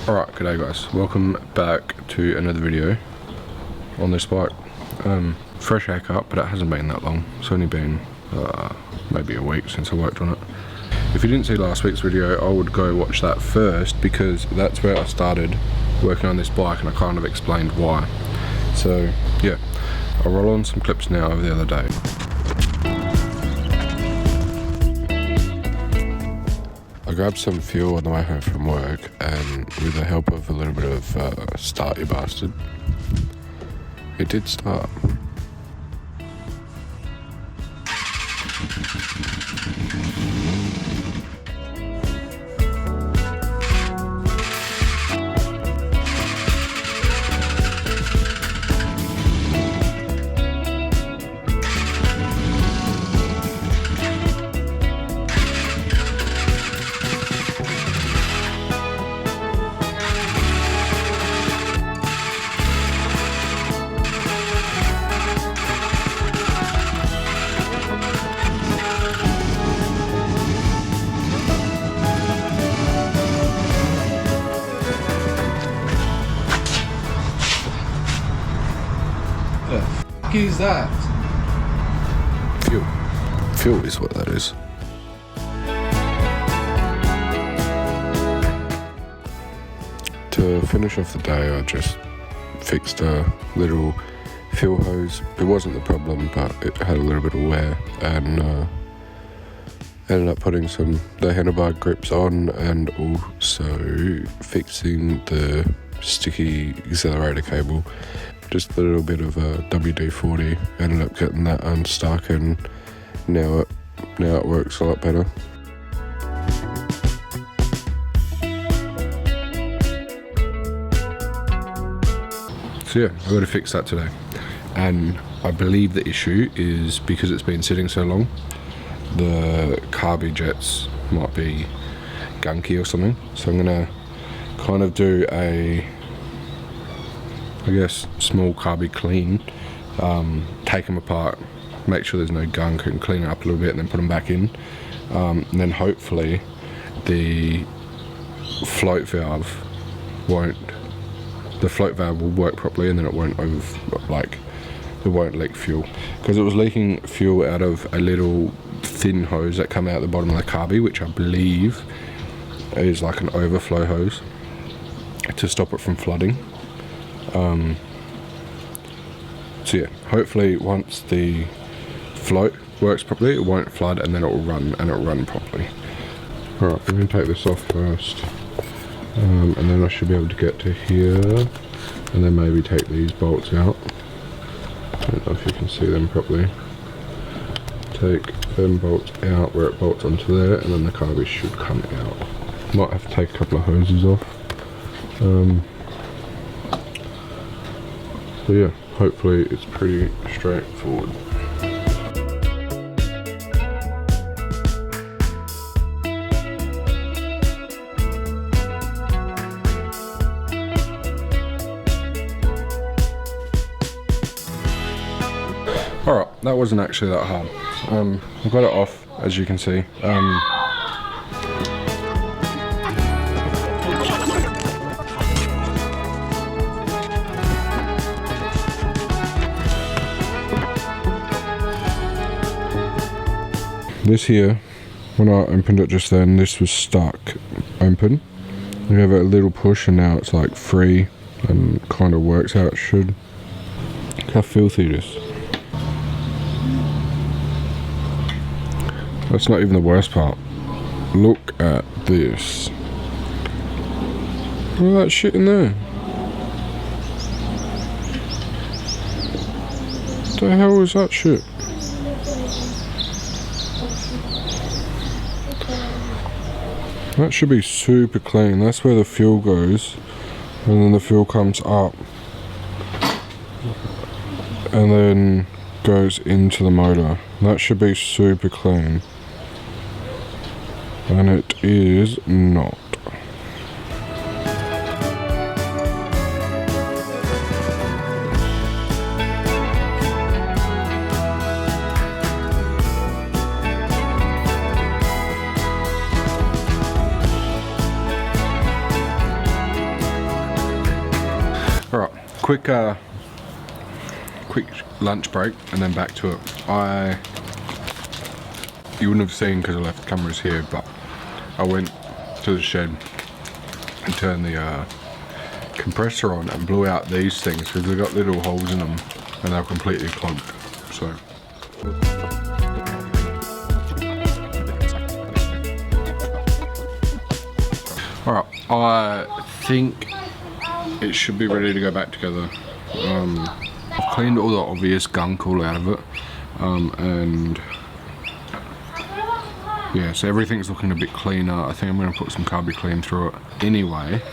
Alright, g'day guys, welcome back to another video on this bike. Fresh haircut, but it hasn't been that long. It's only been maybe a week since I worked on it. If you didn't see last week's video, I would go watch that first, because that's where I started working on this bike and I kind of explained why. So yeah, I'll roll on some clips now of the other day. I grabbed some fuel on the way home from work, and with the help of a little bit of Start You Bastard, it did start. What is that? Fuel. Fuel is what that is. To finish off the day, I just fixed a little fuel hose. It wasn't the problem, but it had a little bit of wear, and ended up putting the handlebar grips on, and also fixing the sticky accelerator cable. Just a little bit of a WD-40, ended up getting that unstuck, and now it works a lot better. So yeah, I got to fix that today, and I believe the issue is because it's been sitting so long, the carby jets might be gunky or something. So I'm gonna kind of do a, I guess, small carby clean, take them apart, make sure there's no gunk, and clean it up a little bit, and then put them back in, and then hopefully the float valve will work properly, and then it won't it won't leak fuel, because it was leaking fuel out of a little thin hose that come out the bottom of the carby, which I believe is like an overflow hose to stop it from flooding. So yeah, hopefully once the float works properly, it won't flood, and then it will run, and it'll run properly. Alright, I'm going to take this off first, and then I should be able to get to here, and then maybe take these bolts out. I don't know if you can see them properly. Take them bolts out where it bolts onto there, and then the carby should come out. Might have to take a couple of hoses off. So yeah, hopefully it's pretty straightforward. Alright, that wasn't actually that hard. I've got it off, as you can see. This here, when I opened it just then, this was stuck open. You have a little push, and now it's like free and kind of works how it should. Look how filthy it is. That's not even the worst part. Look at this. Look at that shit in there. What the hell was that shit? That should be super clean. That's where the fuel goes, and then the fuel comes up and then goes into the motor. That should be super clean, and it is not. quick lunch break and then back to it. You wouldn't have seen because I left the cameras here, but I went to the shed and turned the compressor on and blew out these things because they've got little holes in them and they're completely clogged. So alright, I think it should be ready to go back together. I've cleaned all the obvious gunk all out of it, and yeah, so everything's looking a bit cleaner. I think I'm going to put some carby clean through it anyway.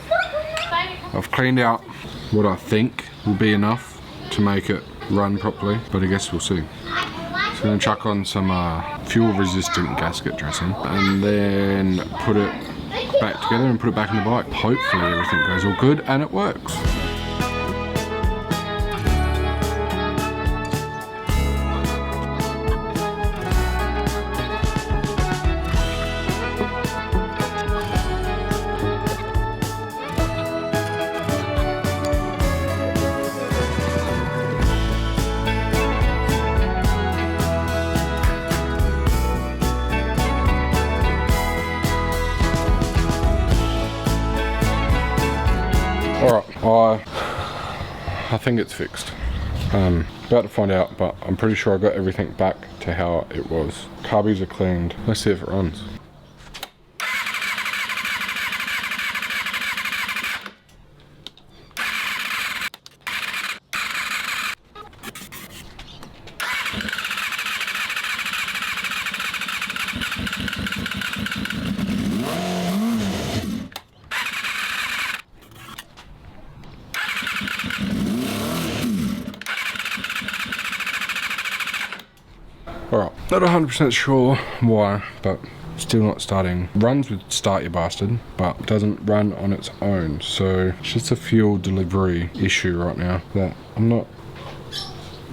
I've cleaned out what I think will be enough to make it run properly, but I guess we'll see. So I'm going to chuck on some fuel resistant gasket dressing and then put it back together and put it back in the bike. Hopefully everything goes all good and it works. Alright, I think it's fixed. About to find out, but I'm pretty sure I got everything back to how it was. Carbies are cleaned. Let's see if it runs. Alright, not 100% sure why, but still not starting. Runs with Start Your Bastard, but doesn't run on its own. So it's just a fuel delivery issue right now that I'm not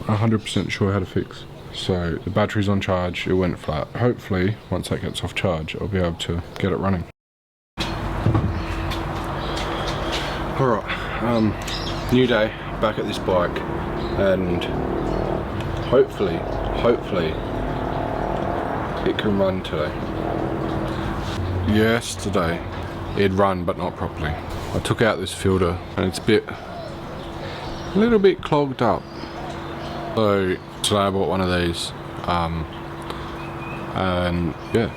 100% sure how to fix. So the battery's on charge, it went flat. Hopefully, once that gets off charge, I'll be able to get it running. Alright, new day, back at this bike, and hopefully it can run today. Yesterday it'd run but not properly. I took out this filter and it's a little bit clogged up. So today I bought one of these, and yeah,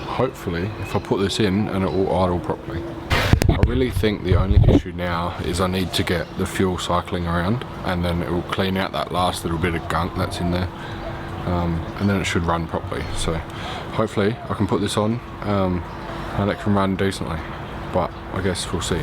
hopefully if I put this in and it will idle properly. I really think the only issue now is I need to get the fuel cycling around and then it will clean out that last little bit of gunk that's in there, and then it should run properly. So hopefully I can put this on and it can run decently, but I guess we'll see.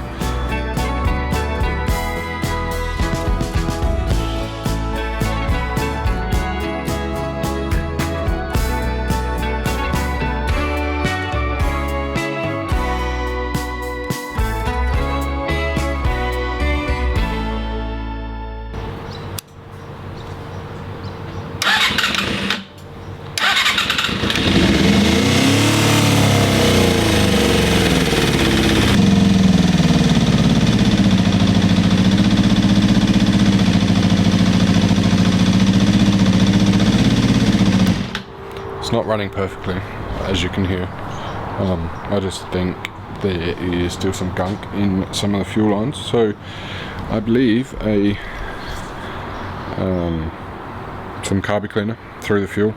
Not running perfectly, as you can hear. I just think there is still some gunk in some of the fuel lines, so I believe some carby cleaner through the fuel,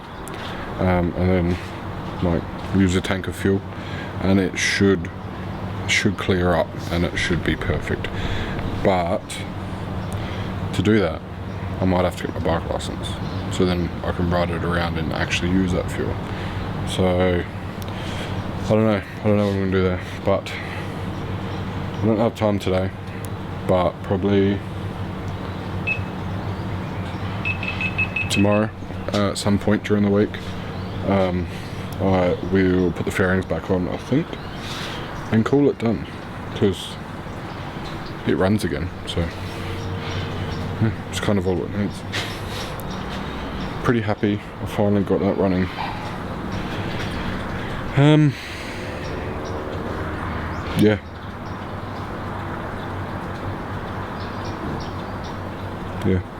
and then like use a tank of fuel, and it should clear up and it should be perfect. But to do that, I might have to get my bike license, so then I can ride it around and actually use that fuel. So I don't know what I'm going to do there, but I don't have time today, but probably tomorrow at some point during the week I will put the fairings back on, I think, and call it done, because it runs again. So yeah, it's kind of all it needs. Pretty happy I finally got that running. Yeah.